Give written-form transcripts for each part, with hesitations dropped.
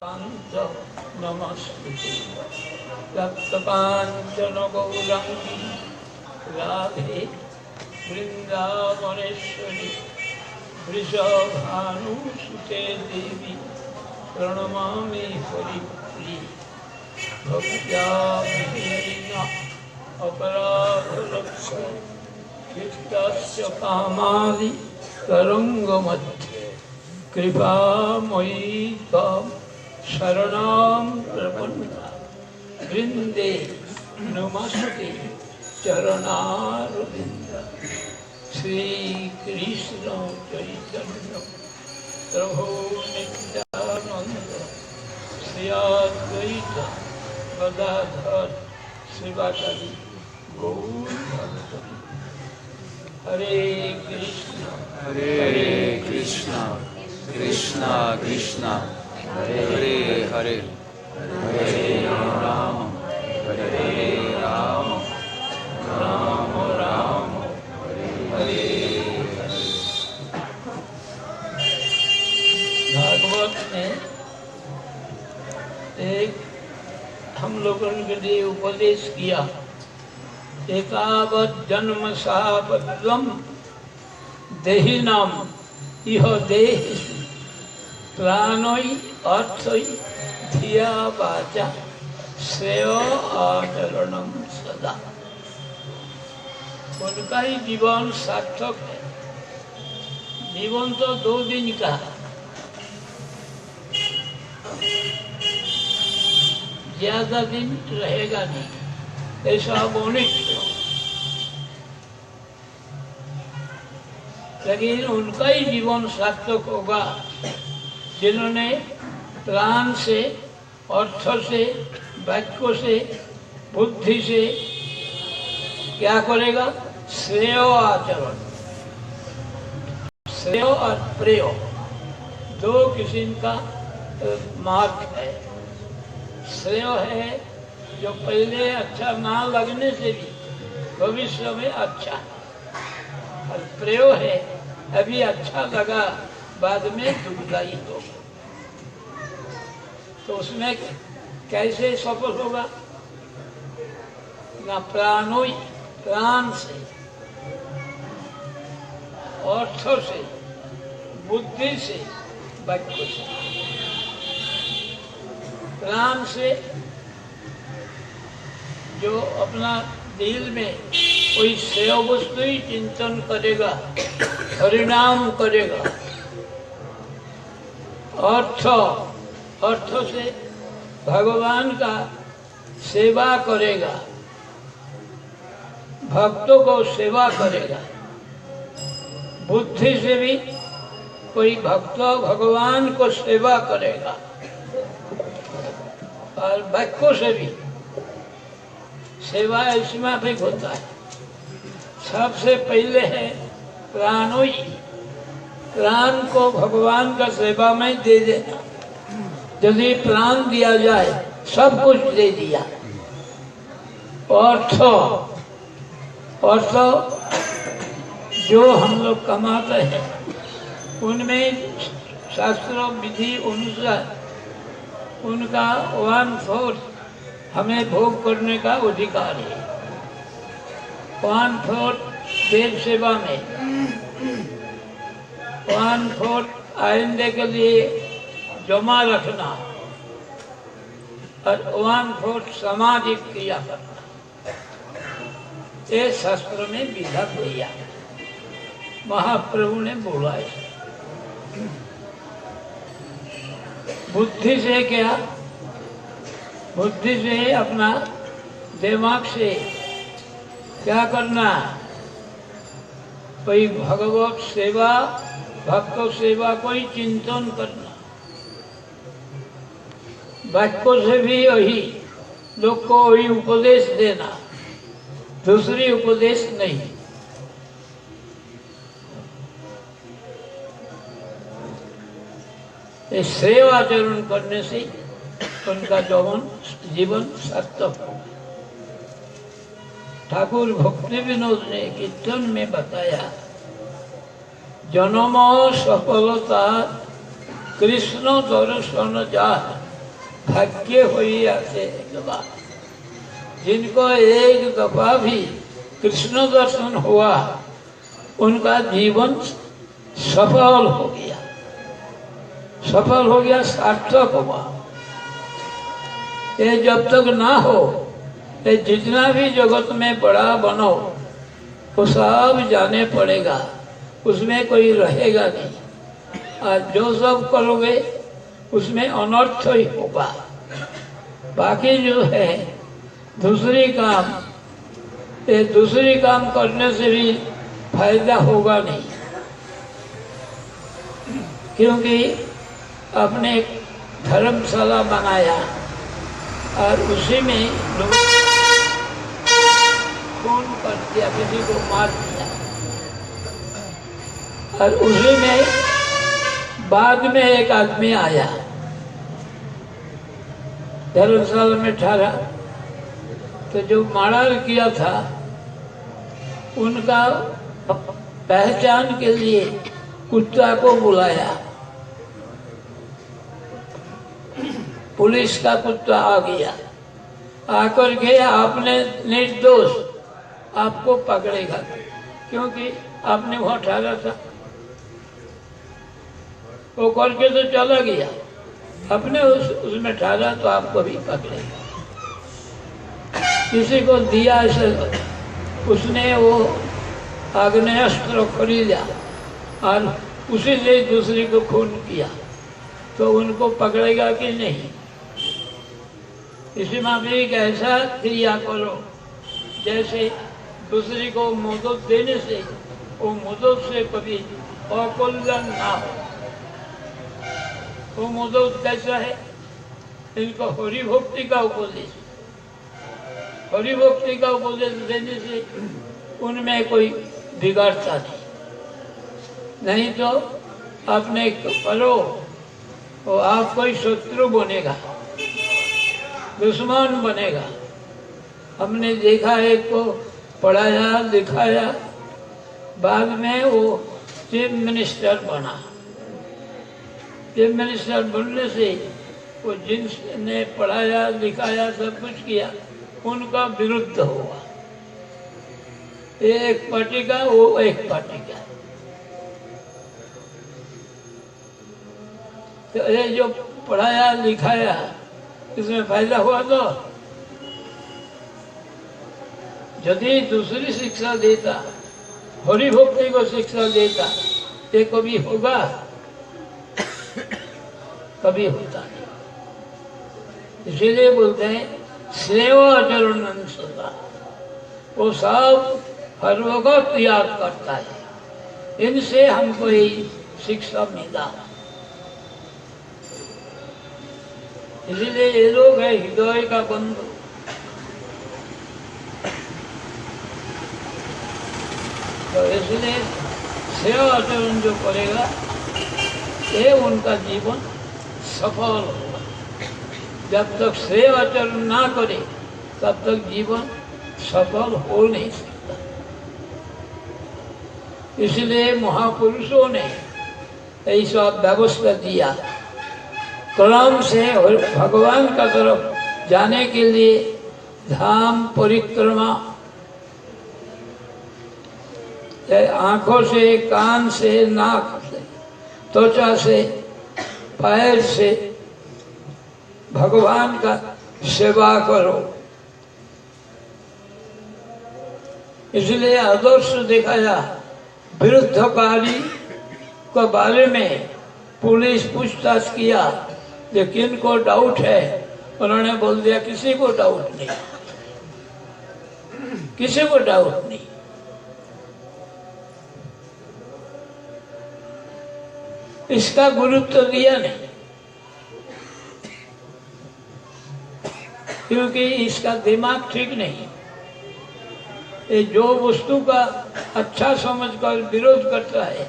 नमस्ते रक्तकांचन गौरांगी राधे वृंदावनेश्वरी वृषभानुसुते देवी प्रणमामि हरिप्रिये भक्त्या विहीना अपराधरक्षे चित्तस्य कामादि तरंगमध्ये कृपामयी त्वां शरणं प्रपन्ना वृंदे नमस्ते चरणारविंद श्री कृष्ण चैतन्य प्रभु नित्यानंद श्री अद्वैत गदाधर श्रीवासादि गौर भक्तवृंद हरे कृष्णा कृष्णा कृष्णा हरे हरे हरे राम राम राम हरे भागवत ने एक हम लोगों के लिए उपदेश किया। एतावत् जन्म सापद्वम देहिनाम इह देहेषु प्राणोई अर्थोई धिया वाचा श्रेय आचरणम सदा। उनका ही जीवन सार्थक है। जीवन तो 2 दिन का है, ज्यादा दिन रहेगा नहीं, ऐसा बोनित। लेकिन उनका ही जीवन सार्थक होगा जिन्होंने प्राण से, अर्थ से, वाक्य से, बुद्धि से क्या करेगा? श्रेय आचरण। श्रेय और प्रेय 2 किस्म का मार्ग है। श्रेय है जो पहले अच्छा ना लगने से भी भविष्य में अच्छा, और प्रेय है अभी अच्छा लगा बाद में दुखदायी होगा। तो उसमें कैसे सफल होगा? ना प्राणोई, प्राण से, अर्थ से, बुद्धि से, वाक्य से। प्राण से जो अपना दिल में कोई श्रेय वस्तु ही चिंतन करेगा, परिणाम करेगा। अर्थ से भगवान का सेवा करेगा, भक्तों को सेवा करेगा। बुद्धि से भी कोई भक्त भगवान को सेवा करेगा, और वाक्य से भी सेवा इसमें भी होता है। सबसे पहले है प्राणोई, प्राण को भगवान का सेवा में दे देना। यदि प्राण दिया जाए सब कुछ दे दिया। अर्थ जो हम लोग कमाते हैं उनमें शास्त्र विधि अनुसार उनका 1/4 हमें भोग करने का अधिकार है। 1/4 देव सेवा में, 1/4 आइंदे के लिए जमा रखना, और 1/4 सामाजिक क्रिया करना। ये शास्त्र में विधा दिया, महाप्रभु ने बोला है। बुद्धि से क्या? बुद्धि से अपना दिमाग से क्या करना? कोई भगवत सेवा, भक्त सेवा कोई चिंतन करना। वाक्य से भी वही लोग को वही उपदेश देना, दूसरी उपदेश नहीं। श्रेय आचरण करने से उनका जीवन सार्थक होगा। ठाकुर भक्ति विनोद ने कीर्तन में बताया, जन्म सफलता कृष्ण दर्शन जा भाग्य हुई आते बात, जिनको एक दफा भी कृष्ण दर्शन हुआ उनका जीवन सफल हो गया, सफल हो गया, सार्थक हुआ। ये जब तक ना हो, ये जितना भी जगत में बड़ा बनो वो सब जाने पड़ेगा, उसमें कोई रहेगा नहीं। और जो सब करोगे उसमें अनर्थ ही होगा। बाकी जो है दूसरी काम, ये दूसरी काम करने से भी फायदा होगा नहीं, क्योंकि आपने धर्मशाला बनाया और उसी में लोग खून कर दिया, किसी को मार दिया, और उसी में बाद में एक आदमी आया धर्मशाला में ठहरा, तो जो मर्डर किया था उनका पहचान के लिए कुत्ता को बुलाया। पुलिस का कुत्ता आ गया, आकर के आपने निर्दोष, आपको पकड़ेगा क्योंकि आपने वहां ठहरा था। वो करके तो चला गया, अपने उसमें ठहरा तो आपको भी पकड़ेगा। किसी को दिया ऐसे, उसने वो आग्नेयास्त्र खरीदा और उसी से दूसरे को खून किया, तो उनको पकड़ेगा कि नहीं। इसी में भी एक ऐसा क्रिया करो जैसे दूसरी को मदद देने से वो मदद से कभी अकल्याण ना हो। वो मदद कैसा है, इनको हरि भक्ति का उपदेश, हरि भक्ति का उपदेश देने से उनमें कोई बिगाड़ता नहीं तो आपने करो वो आप कोई शत्रु बनेगा, दुश्मन बनेगा। हमने देखा एक को पढ़ाया लिखाया, बाद में वो चीफ मिनिस्टर बना। चीफ मिनिस्टर बनने से वो जिनने पढ़ाया लिखाया सब कुछ किया उनका विरुद्ध हुआ, एक पार्टी का वो एक पार्टी का। तो ये जो पढ़ाया लिखाया इसमें फायदा हुआ, तो यदि दूसरी शिक्षा देता, हरि भक्ति को शिक्षा देता, ये कभी होगा, कभी होता नहीं। इसीलिए बोलते हैं सेवा आचरण सदा, वो सब हर वक्त याद करता है। इनसे हमको यही शिक्षा मिला। इसीलिए ये लोग है हृदय का बंधु। तो इसलिए सेवा आचरण जो करेगा ये उनका जीवन सफल होगा। जब तक सेवा आचरण ना करे तब तक जीवन सफल हो नहीं सकता। इसलिए महापुरुषों ने ऐसा व्यवस्था दिया, क्रम से भगवान का तरफ जाने के लिए धाम परिक्रमा, आंखों से, कान से, नाक से, त्वचा से, पैर से भगवान का सेवा करो। इसलिए आदर्श दिखाया। विरुद्धकारी के बारे में पुलिस पूछताछ किया, लेकिन को डाउट है, उन्होंने बोल दिया किसी को डाउट नहीं, किसी को डाउट नहीं। इसका गुरुत्व दिया नहीं, क्योंकि इसका दिमाग ठीक नहीं। ये जो वस्तु का अच्छा समझकर विरोध करता है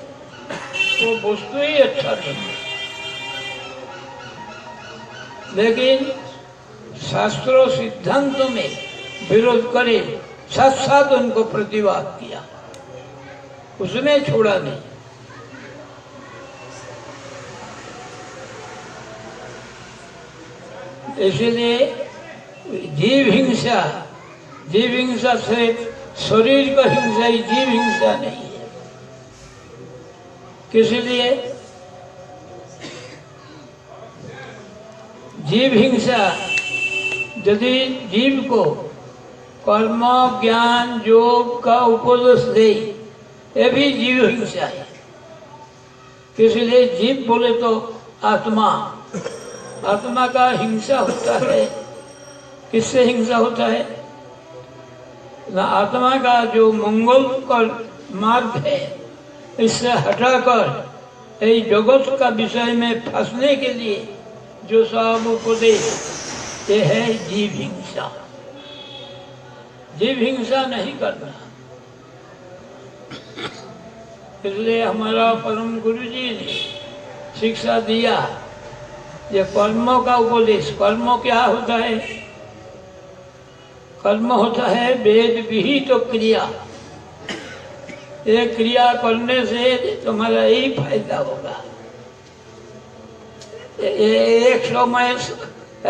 वो वस्तु ही अच्छा नहीं है। लेकिन शास्त्रों सिद्धांतों में विरोध करे, साथ साथ उनको प्रतिवाद किया, उसमें छोड़ा नहीं। इसलिए जीव हिंसा से शरीर का हिंसा ही जीव हिंसा नहीं है। किस लिए? जीव हिंसा यदि जीव को कर्म ज्ञान योग का उपदेश दे, ये भी जीव हिंसा है। इसलिए जीव बोले तो आत्मा का हिंसा होता है। किससे हिंसा होता है? ना आत्मा का जो मंगल का मार्ग है, इससे हटाकर इस जगत का विषय में फंसने के लिए जो सब उपदेश, ये है जीव हिंसा। जीव हिंसा नहीं करना। इसलिए हमारा परम गुरु जी ने शिक्षा दिया, ये कर्मों का उपदेश। कर्म क्या होता है? कर्म होता है वेद विहित तो क्रिया। ये क्रिया करने से तुम्हारा यही फायदा होगा।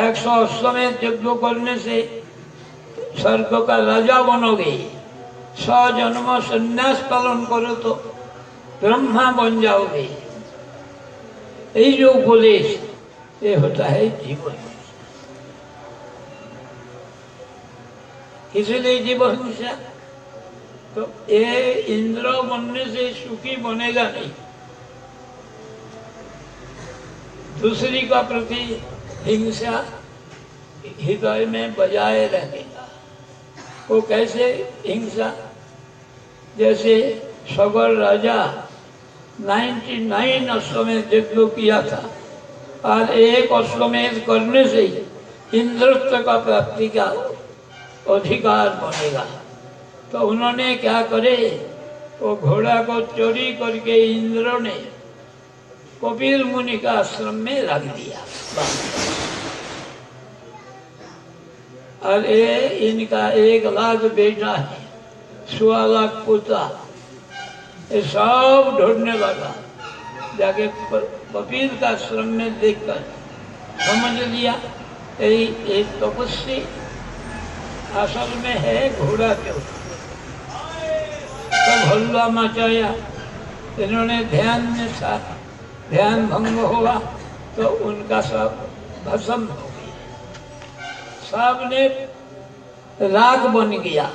100 यज्ञ करने से स्वर्ग का राजा बनोगे। 100 जन्म संन्यास पालन करो तो ब्रह्मा बन जाओगे। यही जो उपदेश, ये होता है जीवन। इसलिए जीवन हिंसा तो ये इंद्र बनने से सुखी बनेगा नहीं। दूसरी का प्रति हिंसा हृदय में बजाय रहेगा। वो कैसे हिंसा? जैसे सगर राजा 99 अश्वमेध यज्ञ किया था और एक अश्वमेध करने से ही इंद्रत्व का प्राप्ति का अधिकार बनेगा। तो उन्होंने क्या करे, वो घोड़ा को चोरी करके इंद्र ने कपिल मुनि का आश्रम में रख दिया। और ये इनका 1 लाख बेटा है, 1.25 लाख पोता, ये सब ढूंढने लगा। जाके कपिल का आश्रम में देखकर समझ लिया एक तपस्वी असल में है घोड़ा के ऊपर। तब हल्ला मचाया। इन्होंने ध्यान भंग हुआ तो उनका सब भस्म हो गया। सब ने राग बन गया।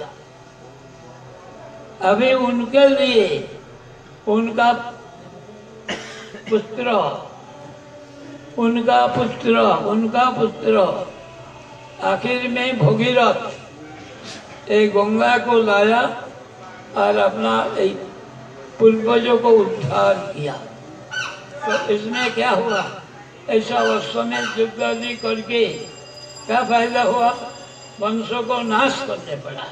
अभी उनके लिए उनका पुत्र आखिर में भगीरथ एक गंगा को लाया और अपना पूर्वजों को उद्धार किया। तो इसमें क्या हुआ? ऐसा अश्वमेध यज्ञ करके क्या फायदा हुआ? वंशों को नाश करने पड़ा।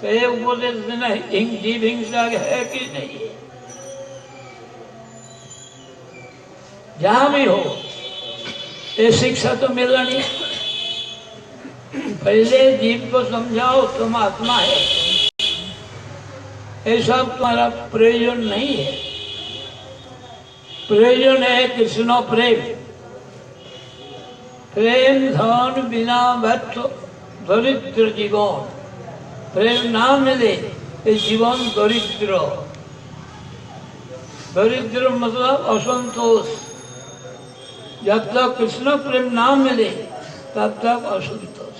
तो ये उपदेश देना जीव हिंसा है कि नहीं? जहां भी हो ये शिक्षा तो मिलनी। पहले जीव को समझाओ तुम आत्मा है, ये सब तुम्हारा प्रयोजन नहीं है। प्रयोजन है कृष्ण प्रेम। प्रेम धन बिना व्यर्थ दरिद्र जीवन। प्रेम ना मिले ये जीवन दरिद्र। दरिद्र मतलब असंतोष। जब तक कृष्ण प्रेम ना मिले तब तक असंतोष,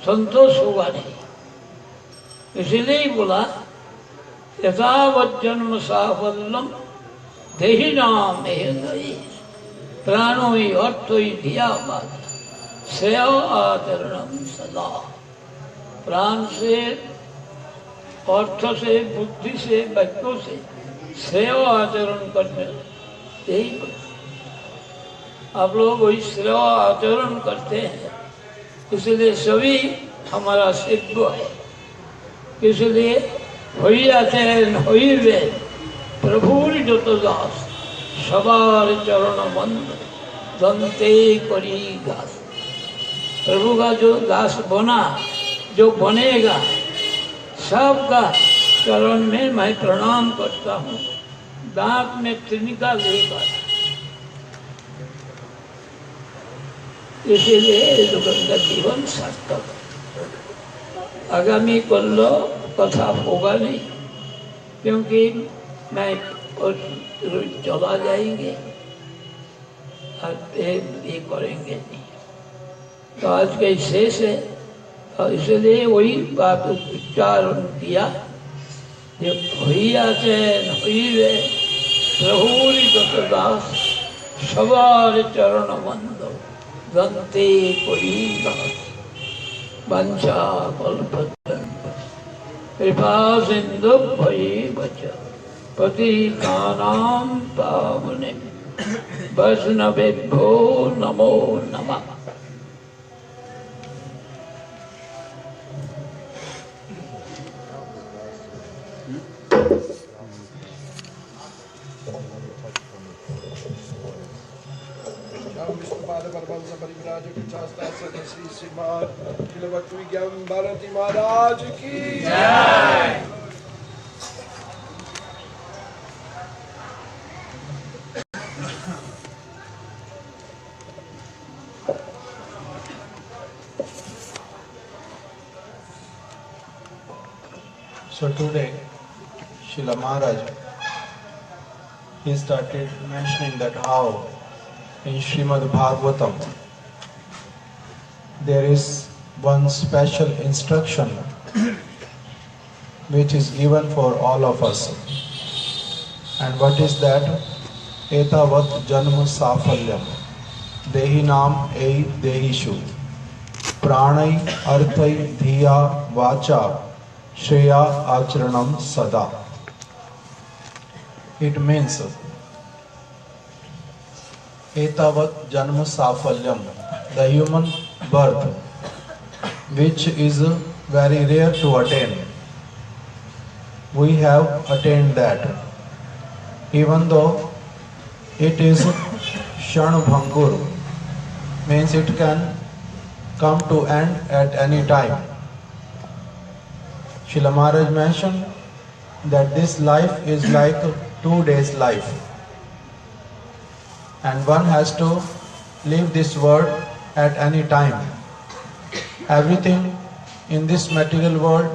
संतोष होगा नहीं। इसीलिए बोला यथावत जन्म साफल्यम देहि नाम प्राणो ही अर्थ ही धिया बात सेव आचरण सदा। प्राण से, अर्थ से, बुद्धि से, वाक्यों से सेवा आचरण करने, यही आप लोग वही सेवा आचरण करते हैं। इसलिए सभी हमारा सिद्ध है। इसलिए हो जाते हैं वे प्रभुर जत दास सवार चरण बंद दंते करी घास। प्रभु का जो दास बना, जो बनेगा, सबका चरण में मैं प्रणाम करता हूँ। दांत में तिनका लेकर इसीलिए लोगों का जीवन सार्थक है। आगामी कल कथा होगा नहीं, क्योंकि मैं रोज चला जाएंगे और ये करेंगे नहीं। तो आज का शेष है, और इसलिए वही बात उच्चारण किया যে হইয়াছেন হইবে প্রভুর যত দাস সবার চরণ বন্ধ দন্তে করি বাঞ্ছা কল্পতরু কৃপা সিন্ধু ভৈবচ পতিতানাং পাবনে বৈষ্ণবেভ্यो নমো নমঃ। भारती महाराज की जय। So today, Srila Maharaj, he started mentioning that how in Srimad Bhagavatam there is one special instruction which is given for all of us. And what is that? Etavat janma safalyam dehinam ei dehishu pranai arthai dhiya vacha shreya acharanam sada. It means etavat janma safalyam, the human birth, which is very rare to attain. We have attained that, even though it is Kshanabhangur, means it can come to end at any time. Srila Maharaj mentioned that this life is like 2 days' life, and one has to leave this world at any time. Everything in this material world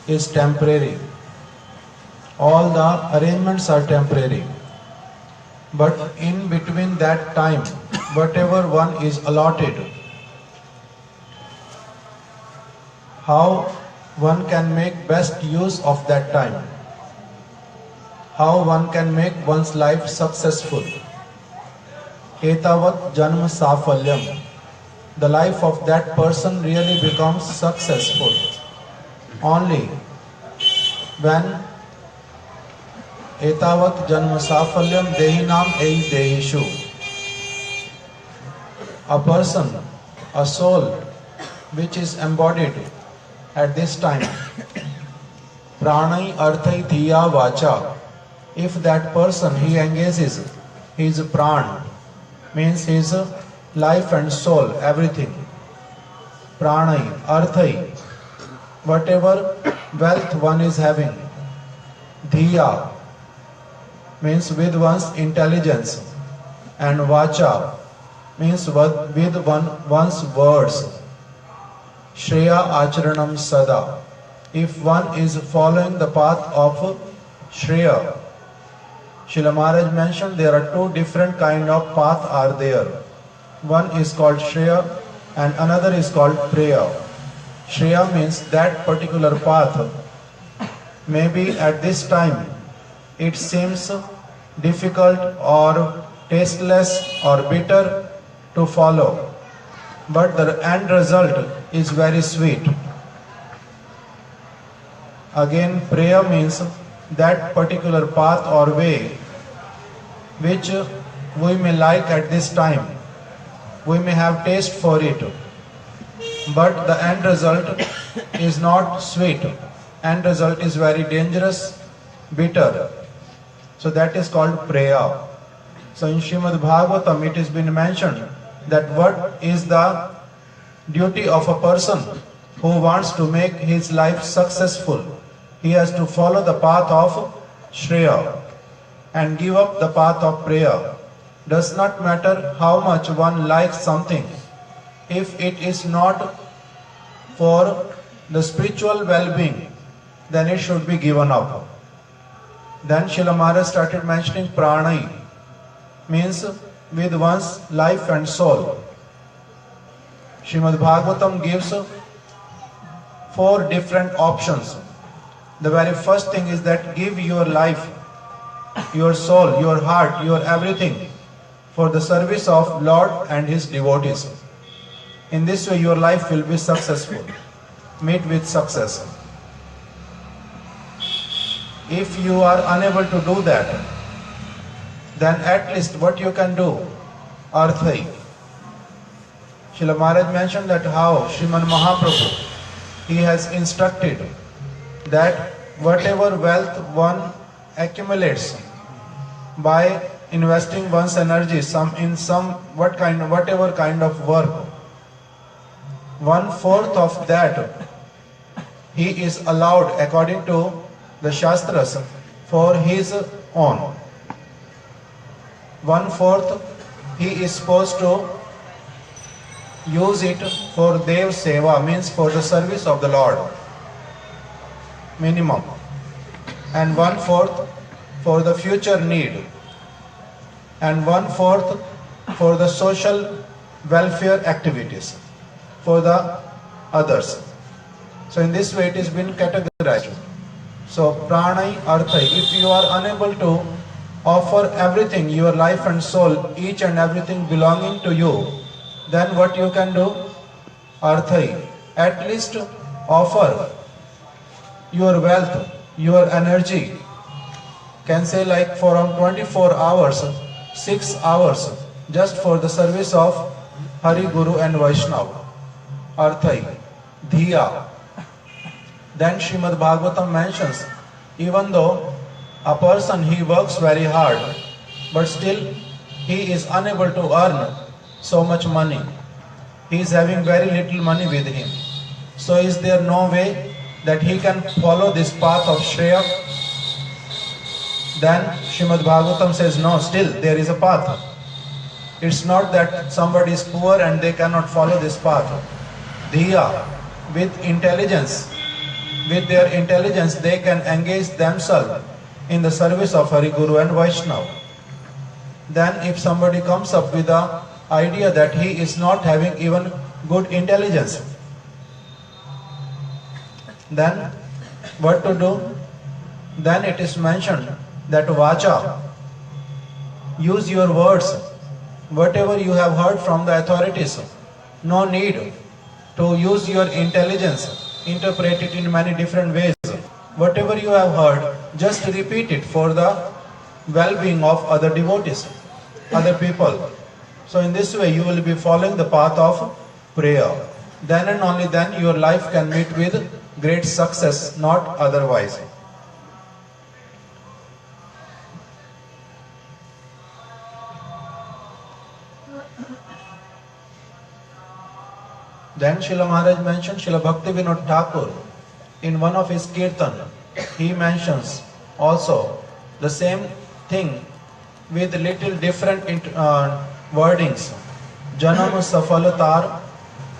is temporary. All the arrangements are temporary. But in between that time, whatever one is allotted, how one can make best use of that time, how one can make one's life successful. Etavat janma safalyam, the life of that person really becomes successful only when etavat janma safalyam dehinam ei dehishu, a person, a soul which is embodied at this time, pranai arthai dhiya vacha, if that person he engages his pran, means his life and soul, everything, pranai arthai, whatever wealth one is having, dhiya means with one's intelligence, and vacha means with one's words, shreya acharanam sada, if one is following the path of shreya. Srila Maharaj mentioned there are 2 different kind of path are there. One is called shreya and another is called preya. Shreya means that particular path. Maybe at this time it seems difficult or tasteless or bitter to follow, but the end result is very sweet. Again, preya means that particular path or way which we may like at this time. We may have taste for it, but the end result is not sweet. End result is very dangerous, bitter. So that is called preya. So in Srimad Bhagavatam it has been mentioned that what is the duty of a person who wants to make his life successful. He has to follow the path of shreya and give up the path of preya. Does not matter how much one likes something, if it is not for the spiritual well-being, then it should be given up. Then Srila Maharaj started mentioning pranay, means with one's life and soul. Srimad Bhagavatam gives 4 different options. The very first thing is that give your life, your soul, your heart, your everything for the service of Lord and His devotees. In this way your life will be successful, meet with success. If you are unable to do that, then at least what you can do, arthai. Srila Maharaj mentioned that how Sriman Mahaprabhu, he has instructed that whatever wealth one accumulates by investing one's energy whatever kind of work, 1/4 of that he is allowed according to the Shastras for his own. 1/4 he is supposed to use it for Dev Seva, means for the service of the Lord, minimum, and 1/4 for the future need, and 1/4 for the social welfare activities for the others. So in this way it has been categorized. So pranay arthai, if you are unable to offer everything, your life and soul, each and everything belonging to you, then what you can do? Arthai, at least offer your wealth, your energy, can say like for around 24 hours, 6 hours, just for the service of Hari, Guru and Vaishnava. Arthai, Dhiya. Then Srimad Bhagavatam mentions, even though a person, he works very hard, but still he is unable to earn so much money. He is having very little money with him. So is there no way that he can follow this path of Shreya? Then Srimad Bhagavatam says, no, still there is a path. It's not that somebody is poor and they cannot follow this path. Dhiya, with intelligence, with their intelligence they can engage themselves in the service of Hari, Guru and Vaishnava. Then if somebody comes up with the idea that he is not having even good intelligence, then what to do? Then it is mentioned that vacha, use your words, whatever you have heard from the authorities. No need to use your intelligence, interpret it in many different ways. Whatever you have heard, just repeat it for the well-being of other devotees, other people. So in this way you will be following the path of prayer. Then and only then your life can meet with great success, not otherwise. Then Srila Maharaj mentioned, Srila Bhaktivinoda Thakur, in one of his kirtan, he mentions also the same thing with little different wordings. Janam safalatar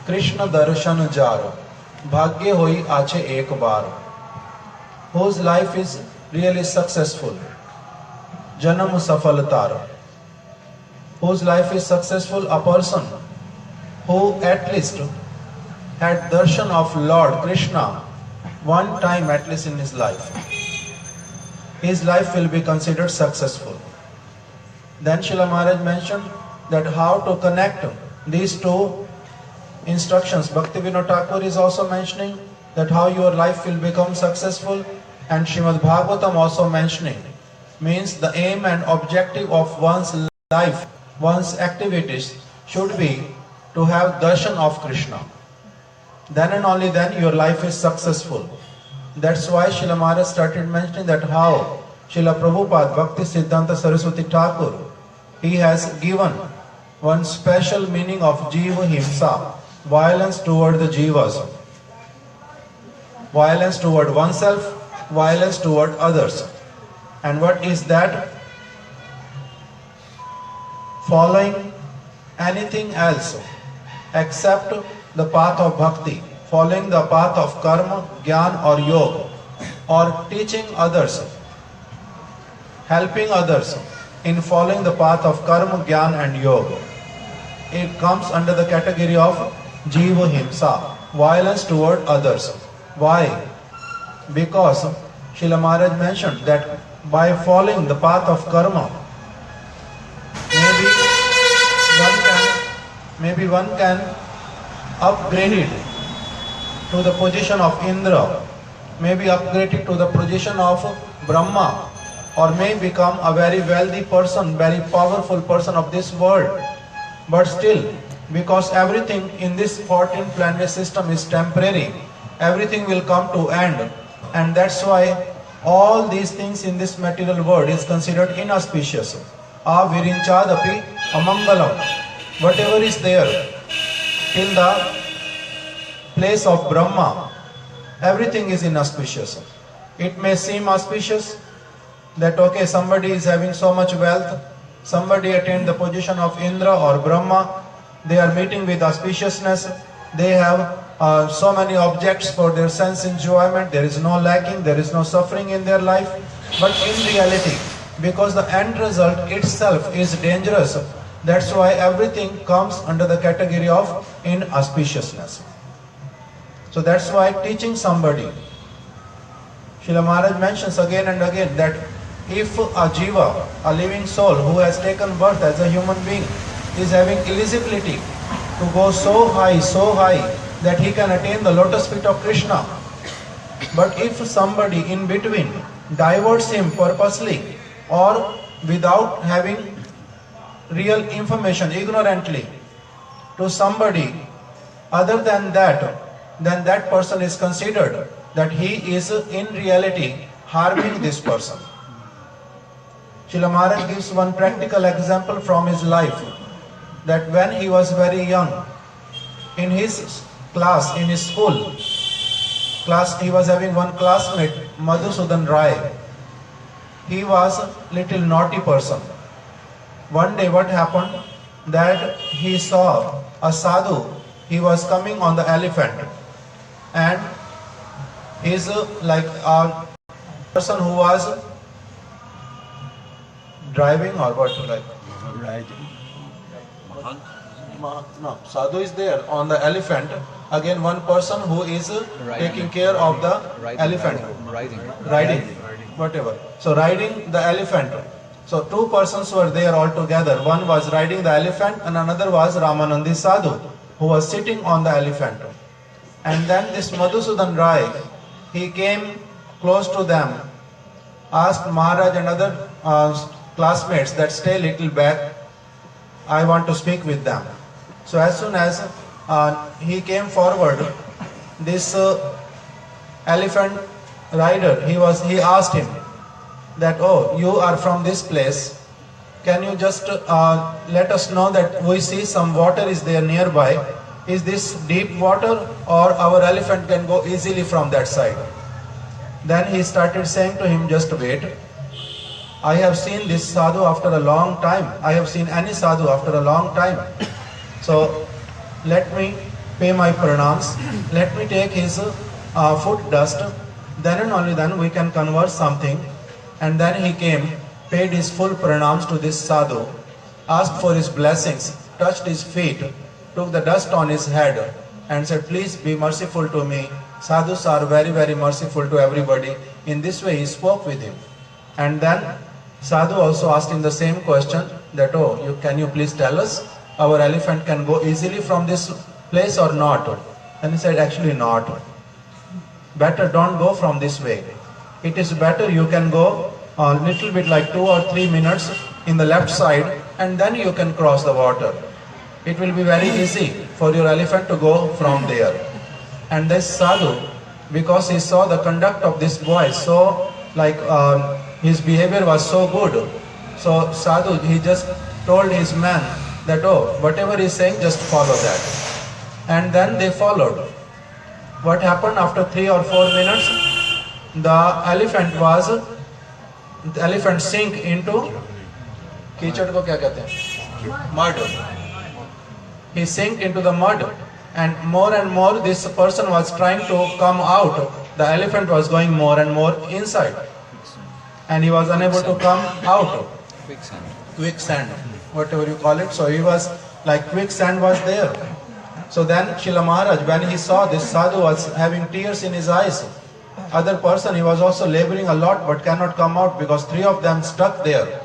Krishna darshan jar bhagya hoi ache ek bar. Whose life is really successful? Janam safalatar. Whose life is successful? A person who at least had darshan of Lord Krishna one time at least in his life. His life will be considered successful. Then Srila Maharaj mentioned that how to connect these two instructions. Bhaktivinoda Thakur is also mentioning that how your life will become successful, and Srimad Bhagavatam also mentioning, means the aim and objective of one's life, one's activities should be to have darshan of Krishna. Then and only then your life is successful. That's why Srila Maharaj started mentioning that how Srila Prabhupada Bhakti Siddhanta Saraswati Thakur, he has given one special meaning of Jiva Himsa, violence toward the Jivas. Violence toward oneself, violence toward others. And what is that? Following anything else except the path of bhakti, following the path of karma, jnana or yoga, or teaching others, helping others in following the path of karma, jnana and yoga. It comes under the category of jiva himsa, violence toward others. Why? Because Srila Maharaj mentioned that by following the path of karma, maybe one can upgrade it to the position of Indra, maybe upgrade it to the position of Brahma, or may become a very wealthy person, very powerful person of this world. But still, because everything in this 14 planet system is temporary, everything will come to end, and that's why all these things in this material world is considered inauspicious. Avirinchadapi amangalam. Whatever is there in the place of Brahma, everything is inauspicious. It may seem auspicious that okay, somebody is having so much wealth, somebody attained the position of Indra or Brahma, they are meeting with auspiciousness, they have so many objects for their sense enjoyment, there is no lacking, there is no suffering in their life. But in reality, because the end result itself is dangerous, that's why everything comes under the category of inauspiciousness. So that's why teaching somebody, Srila Maharaj mentions again and again that if a jiva, a living soul who has taken birth as a human being, is having eligibility to go so high that he can attain the lotus feet of Krishna, but if somebody in between diverts him purposely or without having real information, ignorantly, to somebody other than that, then that person is considered that he is in reality harming this person. Srila Maharaj gives one practical example from his life, that when he was very young, in his class, in his school class, he was having one classmate, Madhusudan Rai. He was a little naughty person. One day what happened, that he saw a sadhu, he was coming on the elephant, and he's like a person who was driving or what, like no, sadhu is there on the elephant. Again, one person who is taking care of the elephant, riding, whatever. So riding the elephant. So two persons were there all together. One was riding the elephant and another was Ramanandi Sadhu, who was sitting on the elephant. And then this Madhusudan Rai, he came close to them, asked Maharaj and other classmates that stay little back, I want to speak with them. So as soon as he came forward, this elephant rider, he asked him that, oh, you are from this place, can you just let us know that we see some water is there nearby, is this deep water or our elephant can go easily from that side? Then he started saying to him, just wait, I have seen this sadhu after a long time, I have seen any sadhu after a long time, so let me pay my pranams, let me take his foot dust, then and only then we can converse something. And then he came, paid his full pranams to this sadhu, asked for his blessings, touched his feet, took the dust on his head and said, please be merciful to me. Sadhus are very, very merciful to everybody. In this way he spoke with him. And then sadhu also asked him the same question that, oh, can you please tell us, our elephant can go easily from this place or not? And he said, actually not. Better don't go from this way. It is better you can go a little bit like 2 or 3 minutes in the left side and then you can cross the water. It will be very easy for your elephant to go from there. And this sadhu, because he saw the conduct of this boy, so like his behavior was so good, so sadhu, he just told his man that, oh, whatever he is saying, just follow that. And then they followed. What happened after 3 or 4 minutes? The elephant sink into कीचड़ को क्या कहते हैं? Mud. he sank into the mud, and more this person was trying to come out. The elephant was going more and more inside, and he was unable to come out. Quicksand. Quicksand, whatever you call it. So he was like quicksand was there. So then Srila Maharaj, when he saw this sadhu was having tears in his eyes, other person, he was also laboring a lot but cannot come out because three of them stuck there.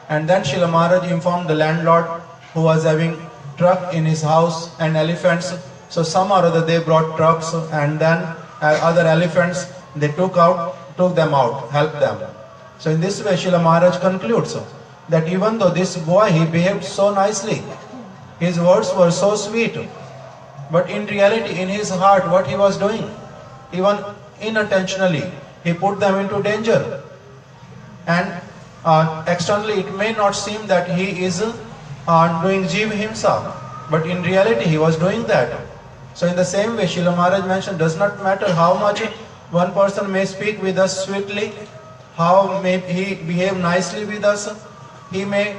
And then Srila Maharaj informed the landlord who was having truck in his house and elephants. So some or other they brought trucks, and then other elephants they took them out, helped them. So in this way Srila Maharaj concludes that even though this boy, he behaved so nicely, his words were so sweet, but in reality in his heart what he was doing, even unintentionally, he put them into danger. And externally it may not seem that he is doing Jiva Himsa, but in reality he was doing that. So in the same way Srila Maharaj mentioned, does not matter how much one person may speak with us sweetly, how may he behave nicely with us, he may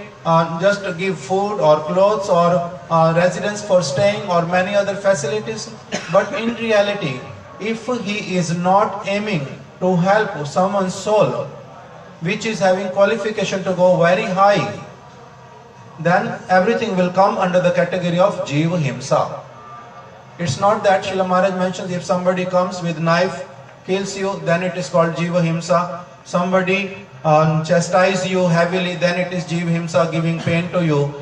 just give food or clothes or residence for staying or many other facilities, but in reality if he is not aiming to help someone's soul which is having qualification to go very high, then everything will come under the category of Jiva Himsa. It's not that Srila Maharaj mentions if somebody comes with knife, kills you, then it is called Jiva Himsa. Somebody chastise you heavily, then it is Jiva Himsa, giving pain to you.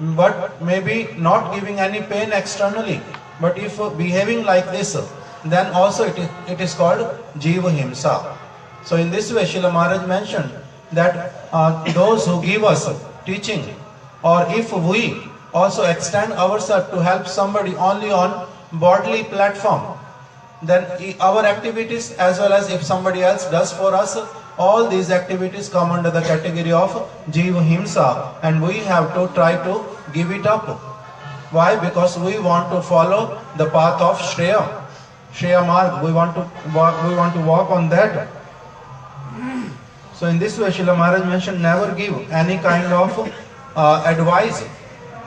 But maybe not giving any pain externally, but if behaving like this, then also it is called Jiva Himsa. So in this way Srila Maharaj mentioned that those who give us teaching, or if we also extend ourselves to help somebody only on bodily platform, then our activities as well as if somebody else does for us, all these activities come under the category of Jiva Himsa, and we have to try to give it up. Why? Because we want to follow the path of Shreya Marg. We want to walk on that. So in this way Srila Maharaj mentioned, never give any kind of advice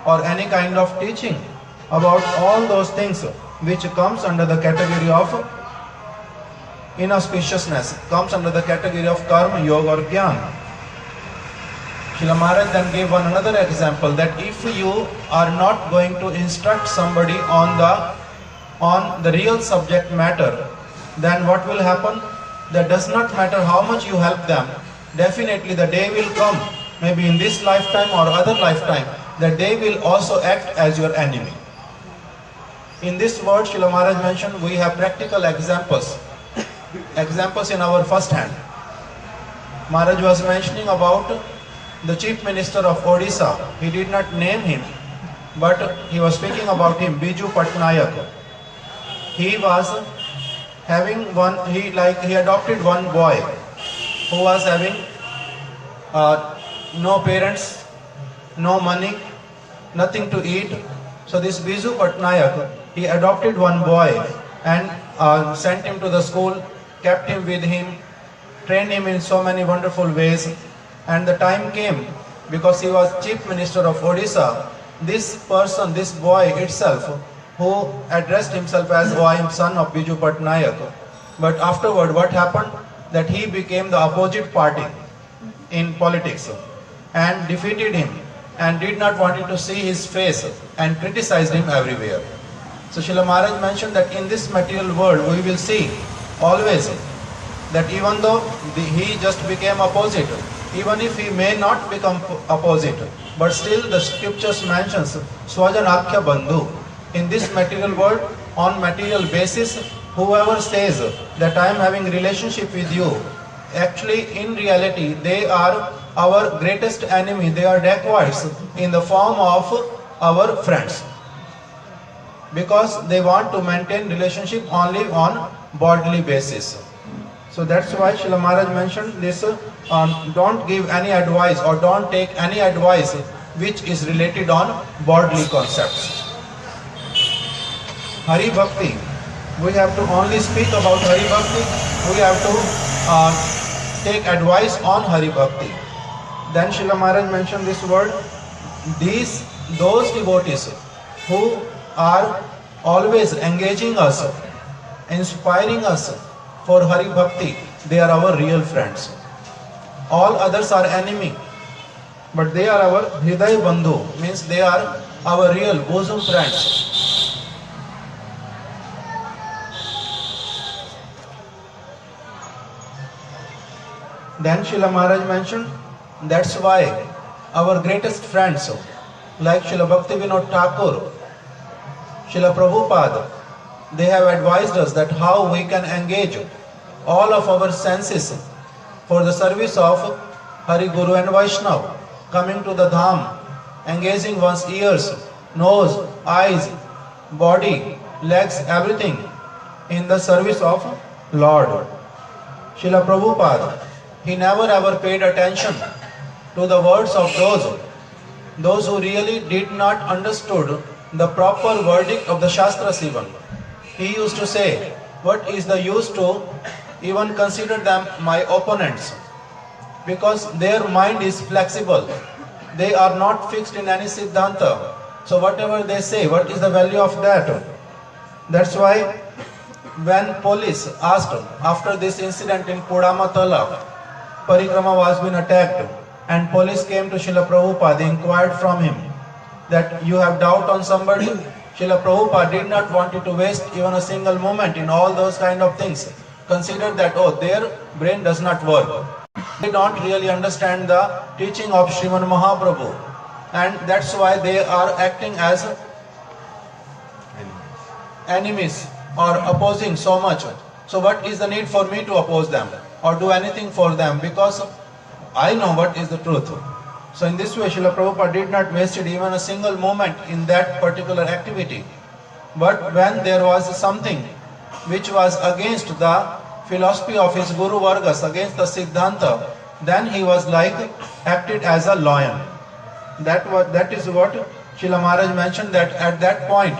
or any kind of teaching about all those things which comes under the category of inauspiciousness, comes under the category of karma, yoga or jnana. Srila Maharaj then gave another example, that if you are not going to instruct somebody on the real subject matter, then what will happen? That does not matter how much you help them, definitely the day will come, maybe in this lifetime or other lifetime, that they will also act as your enemy. In this word Srila Maharaj mentioned, we have practical examples in our first hand. Maharaj was mentioning about the Chief Minister of Odisha. He did not name him, but he was speaking about him, Biju Patnaik. He was having he adopted one boy who was having no parents, no money, nothing to eat. So this Biju Patnaik, he adopted one boy and sent him to the school, kept him with him, trained him in so many wonderful ways. And the time came, because he was Chief Minister of Odisha, this person, this boy itself, who addressed himself as, "Oh, I am son of Biju Patnaik." But afterward, what happened? That he became the opposite party in politics and defeated him and did not want to see his face and criticized him everywhere. So Srila Maharaj mentioned that in this material world we will see always that even though he just became opposite, even if he may not become opposite, but still the scriptures mentions Swajan Akhya Bandhu. In this material world, on material basis, whoever says that I am having relationship with you, actually in reality they are our greatest enemy. They are dacoits in the form of our friends, because they want to maintain relationship only on bodily basis. So that's why Srila Maharaj mentioned this, don't give any advice or don't take any advice which is related on bodily concepts. Hari Bhakti, we have to only speak about Hari Bhakti, we have to take advice on Hari Bhakti. Then Srila Maharaj mentioned this word, those devotees who are always engaging us, inspiring us for Hari Bhakti, they are our real friends. All others are enemy, but they are our Hriday Bandhu, means they are our real bosom friends. Then Srila Maharaj mentioned, that's why our greatest friends like Srila Bhaktivinoda Thakur, Srila Prabhupada, they have advised us that how we can engage all of our senses for the service of Hari Guru and Vaishnava, coming to the Dham, engaging one's ears, nose, eyes, body, legs, everything in the service of Lord. Srila Prabhupada, he never ever paid attention to the words of those who really did not understood the proper verdict of the Shastras even. He used to say, what is the use to even consider them my opponents? Because their mind is flexible. They are not fixed in any Siddhanta. So whatever they say, what is the value of that? That's why when police asked after this incident in Pudamatala, Parikrama was being attacked, and police came to Srila Prabhupada, they inquired from him that you have doubt on somebody. Srila Prabhupada did not want you to waste even a single moment in all those kind of things. Consider that, oh, their brain does not work. They don't really understand the teaching of Sriman Mahaprabhu, and that's why they are acting as enemies or opposing so much. So what is the need for me to oppose them or do anything for them, because I know what is the truth. So in this way, Srila Prabhupada did not waste even a single moment in that particular activity. But when there was something which was against the philosophy of his Guru Vargas, against the Siddhanta, then he was like acted as a lion. That is what Srila Maharaj mentioned, that at that point,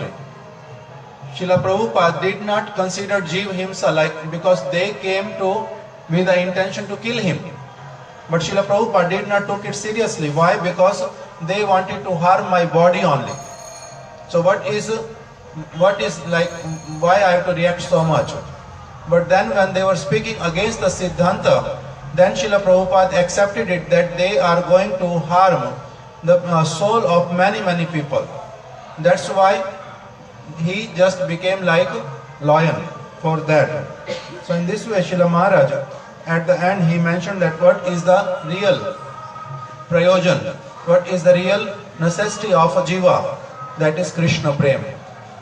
Srila Prabhupada did not consider Jeev Himsa, like, because they came to with the intention to kill him. But Srila Prabhupada did not took it seriously. Why? Because they wanted to harm my body only. So what is like, why I have to react so much? But then when they were speaking against the Siddhanta, then Srila Prabhupada accepted it that they are going to harm the soul of many people. That's why he just became like lion for that. So in this way, Srila Maharaj, at the end he mentioned that what is the real prayojan, what is the real necessity of a jiva, that is Krishna Prem.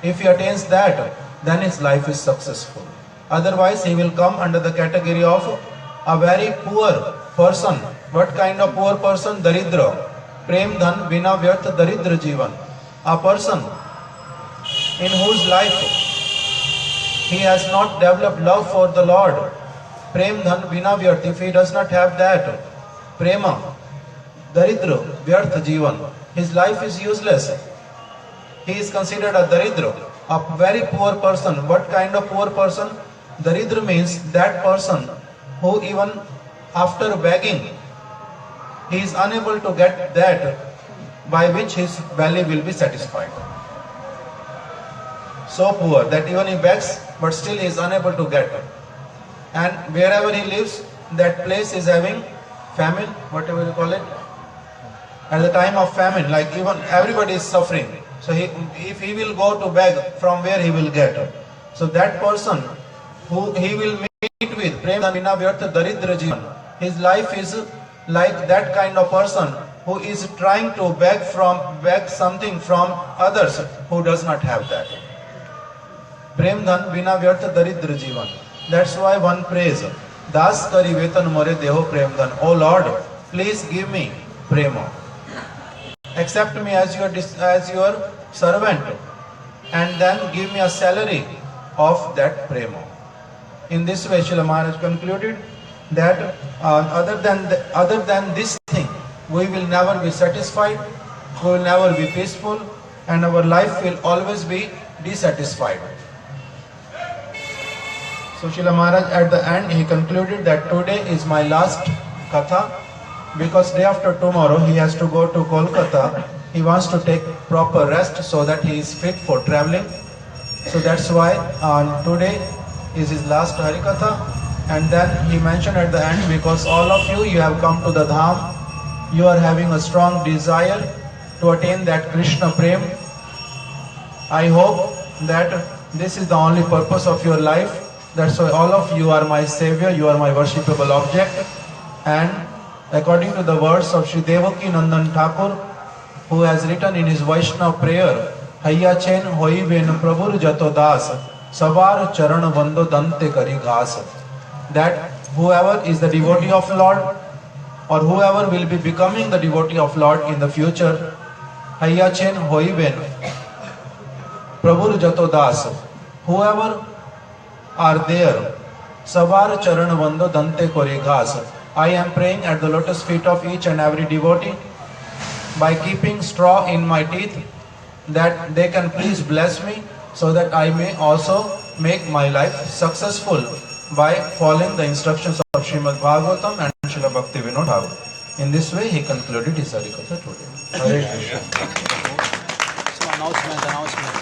If he attains that, then his life is successful. Otherwise he will come under the category of a very poor person. What kind of poor person? Daridra. Prem dhan bina vyarth daridra jivan. A person in whose life he has not developed love for the Lord. Prem dhan bina vyarth. If he does not have that prema, daridra vyarth jivan, his life is useless. He is considered a daridra, a very poor person. What kind of poor person? Daridra means that person who even after begging, he is unable to get that by which his belly will be satisfied. So poor that even he begs, but still he is unable to get it. And wherever he lives, that place is having famine, whatever you call it. At the time of famine, like even everybody is suffering. So if he will go to beg, from where he will get? So that person who he will meet with, Prem Dhamina Vyartha Daridra Jivan, his life is like that kind of person who is trying to beg something from others who does not have that. Prem Dhan Bina Vyartha Daridra Jivan. That's why one prays, Das Kari Vetan More Deho Prem Dhan. Oh Lord, please give me prema. Accept me as your servant, and then give me a salary of that prema. In this way, Srila Maharaj concluded that other than this thing, we will never be satisfied, we will never be peaceful, and our life will always be dissatisfied. So Srila Maharaj at the end, he concluded that today is my last katha, because day after tomorrow he has to go to Kolkata he wants to take proper rest so that he is fit for traveling. So that's why today is his last Harikatha. And then he mentioned at the end, because all of you have come to the Dham, you are having a strong desire to attain that Krishna Prem. I hope that this is the only purpose of your life. That's why all of you are my savior, you are my worshipable object. And according to the words of Sri Devaki Nandan Thakur, who has written in his Vaishnava prayer, Hayya chen hoi ben prabhur jato das, sabar charan vando dante kari ghas. That whoever is the devotee of Lord, or whoever will be becoming the devotee of Lord in the future, Hayya chen hoi ben prabhur jato das, whoever are there, sabar charan vando dante kari ghas. I am praying at the lotus feet of each and every devotee by keeping straw in my teeth, that they can please bless me so that I may also make my life successful by following the instructions of Srimad Bhagavatam and Srila Bhakti Vinod Thakur. In this way he concluded his Harikatha today. Hare Krishna. Announcement.